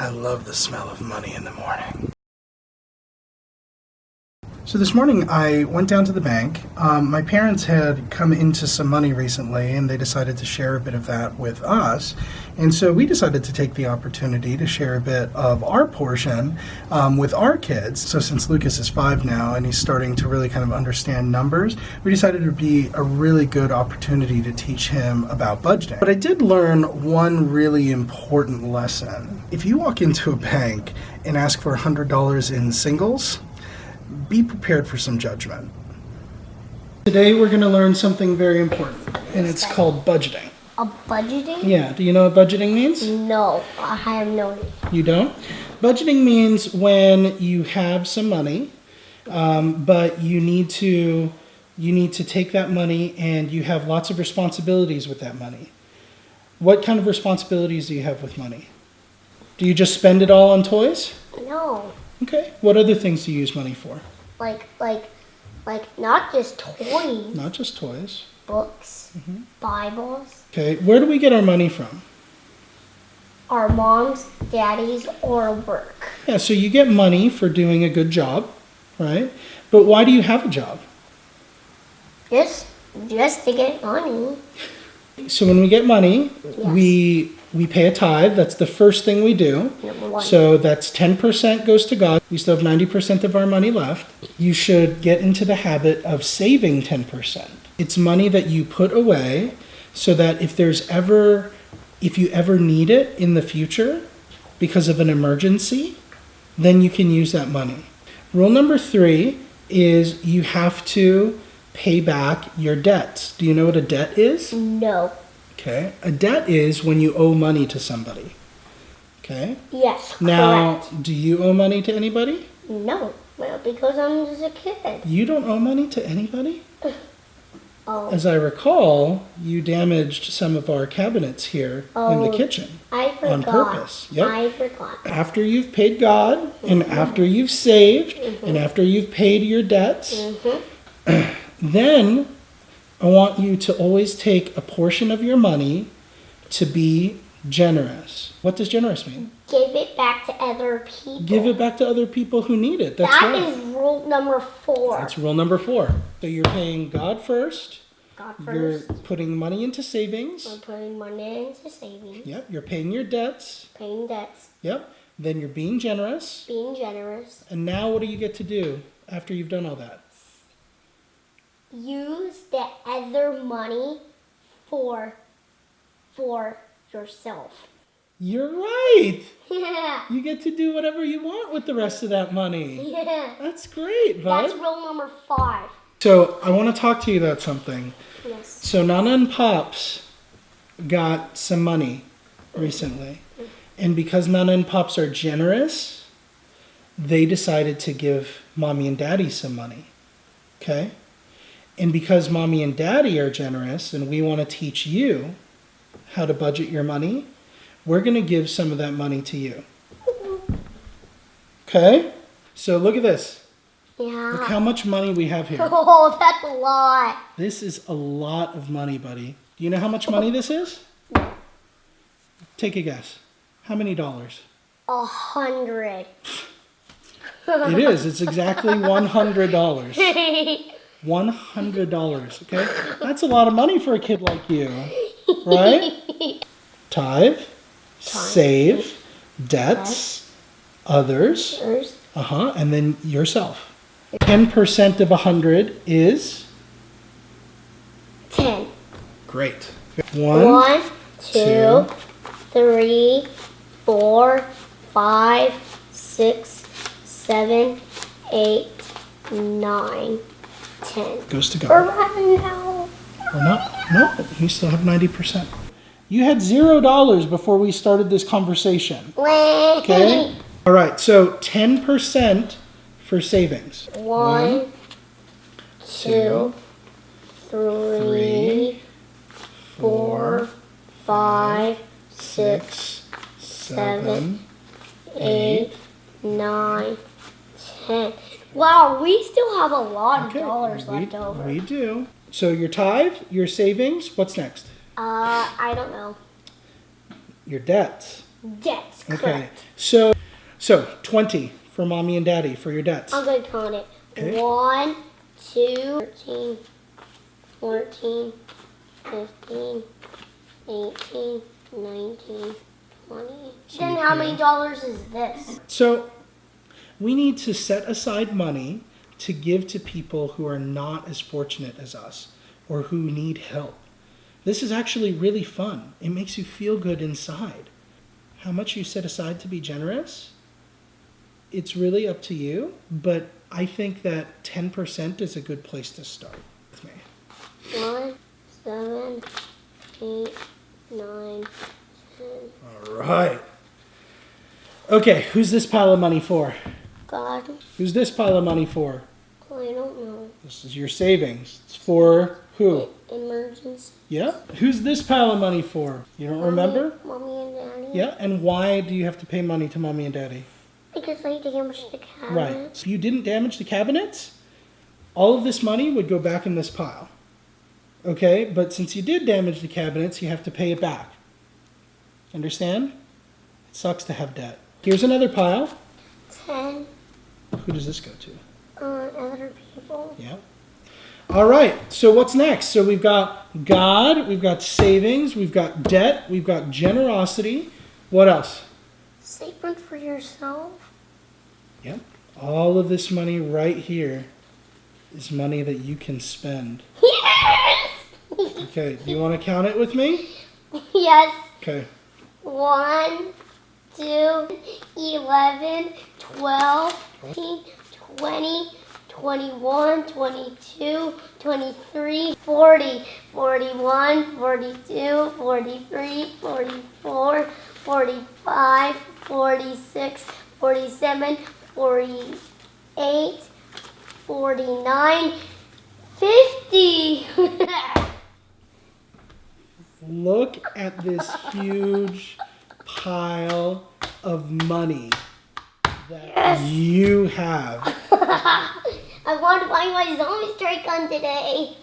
I love the smell of money in the morning. So this morning I went down to the bank. My parents had come into some money recently and they decided to share a bit of that with us. And so we decided to take the opportunity to share a bit of our portion with our kids. So since Lucas is 5 now and he's starting to really kind of understand numbers, we decided it would be a really good opportunity to teach him about budgeting. But I did learn one really important lesson. If you walk into a bank and ask for $100 in singles, be prepared for some judgment. Today we're going to learn something very important, and it's called budgeting. A budgeting? Yeah, do you know what budgeting means? No, I have no idea. You don't? Budgeting means when you have some money, but you need to take that money and you have lots of responsibilities with that money. What kind of responsibilities do you have with money? Do you just spend it all on toys? No. Okay. What other things do you use money for? Like not just toys. Not just toys. Books, Bibles. Okay. Where do we get our money from? Our moms, daddies, or work. Yeah, so you get money for doing a good job, right? But why do you have a job? Just to get money. So when we get money, Yes. we pay a tithe. That's the first thing we do. Number one. So that's 10% goes to God. We still have 90% of our money left. You should get into the habit of saving 10%. It's money that you put away so that if you ever need it in the future because of an emergency, then you can use that money. Rule number 3 is you have to pay back your debts. Do you know what a debt is? No. Okay. A debt is when you owe money to somebody. Okay. Yes, Now, correct. do you owe money to anybody? No. Well, because I'm just a kid. You don't owe money to anybody? Oh. As I recall, you damaged some of our cabinets here in the Oh, kitchen I forgot. on purpose. Yep. I forgot. After you've paid God and after you've saved and after you've paid your debts, then I want you to always take a portion of your money to be generous. What does generous mean? Give it back to other people. Give it back to other people who need it. That's That right. is rule number 4. That's rule number 4. So you're paying God first. God You're first. putting money into savings. I'm putting money into savings. Yep. You're paying your debts. Paying debts. Yep. Then you're being generous. Being generous. And now what do you get to do after you've done all that? Use the other money for yourself. You're right. Yeah. You get to do whatever you want with the rest of that money. Yeah. That's great, bud. That's rule number 5. So I want to talk to you about something. Yes. So Nana and Pops got some money recently. And because Nana and Pops are generous, they decided to give Mommy and Daddy some money. Okay? And because Mommy and Daddy are generous and we want to teach you how to budget your money, we're going to give some of that money to you. Okay? So look at this. Yeah. Look how much money we have here. Oh, that's a lot. This is a lot of money, buddy. Do you know how much money this is? Take a guess. How many dollars? 100. It is. It's exactly $100. $100, okay? That's a lot of money for a kid like you, right? Tithe, save, debts, others, and then yourself. 10% of 100 is? 10. Great. 1, 2, 3, 4, 5, 6, 7, 8, 9, 10. Goes to Or God. now. Or not? No, you still have 90%. You had $0 before we started this conversation. Okay? All right, so 10% for savings. 1, 2, 3, 4, 5, 6, 7, 8, 9, 10. Wow, we still have a lot of dollars left over. We do. So your tithe, your savings, what's next? I don't know. Your debts. Debts, Okay. Correct. So 20 for mommy and daddy for your debts. I'm going to count it. Okay. 1, 2, 13, 14, 15, 18, 19, 20. Then how many dollars is this? So we need to set aside money to give to people who are not as fortunate as us or who need help. This is actually really fun. It makes you feel good inside. How much you set aside to be generous, it's really up to you, but I think that 10% is a good place to start with me. 1, 7, 8, 9, 10. All right. Okay, who's this pile of money for? God, Who's this pile of money for? I don't know. This is your savings. It's for who? Emergency. Yeah. Who's this pile of money for? You don't remember? Mommy and Daddy. Yeah. And why do you have to pay money to mommy and daddy? Because I damaged the cabinet. Right. So you didn't damage the cabinets? All of this money would go back in this pile. Okay? But since you did damage the cabinets, you have to pay it back. Understand? It sucks to have debt. Here's another pile. 10. Who does this go to? Other people. Yeah. All right. So what's next? So we've got God, we've got savings, we've got debt, we've got generosity. What else? Save one for yourself. Yep. All of this money right here is money that you can spend. Yes! Okay. Do you want to count it with me? Yes. Okay. 1, 2, 11, 12, 13, 20, 21, 22, 23, 40, 41, 42, 43, 44, 45, 46, 47, 48, 49, 50. Look at this huge pile of money that you have. I want to buy my zombie strike gun today.